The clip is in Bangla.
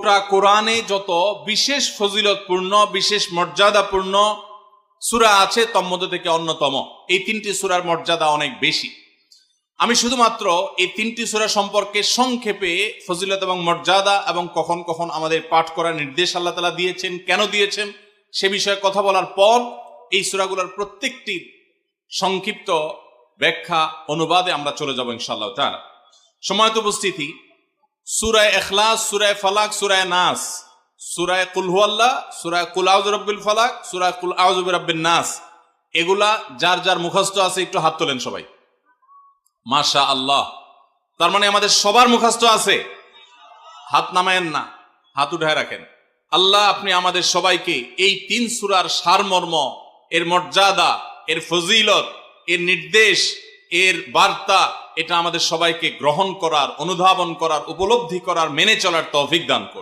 গোটা কোরআনে যত বিশেষ ফজিলতপূর্ণ বিশেষ মর্যাদাপূর্ণ সূরা আছে তন্মধ্য থেকে অন্যতম। এই তিনটি সূরার মর্যাদা অনেক বেশি। আমি শুধুমাত্র এই তিনটি সূরা সম্পর্কে সংক্ষেপে ফজিলত এবং মর্যাদা এবং কখন কখন আমাদের পাঠ করার নির্দেশ আল্লাহ তাআলা দিয়েছেন, কেন দিয়েছেন সে বিষয়ে কথা বলার পর এই সূরাগুলোর প্রত্যেকটি সংক্ষিপ্ত ব্যাখ্যা অনুবাদে আমরা চলে যাব ইনশাআল্লাহ তাআলা। সময়ত উপস্থিতি, সূরা ইখলাস, সূরা ফালাক, সূরা নাস, সূরা কুল হুয়াল্লাহ, সূরা কুল আউযু বিরাব্বিল ফালাক, সূরা কুল আউযু বিরাব্বিন নাস, এগুলা যার যার মুখস্থ আছে একটু হাত তোলেন সবাই। মাশাআল্লাহ, তার মানে আমাদের সবার মুখস্থ আছে। হাত নামায়েন না, হাত উঠায় রাখেন। আল্লাহ আপনি আমাদের সবাইকে এই তিন সূরার সারমর্ম, এর মর্যাদা, এর ফজিলত, এর নির্দেশ, এর বার্তা, এটা আমাদের সবাইকে গ্রহণ করার, অনুধাবন করার, উপলব্ধি করার, মেনে চলার তৌফিক দান করুন।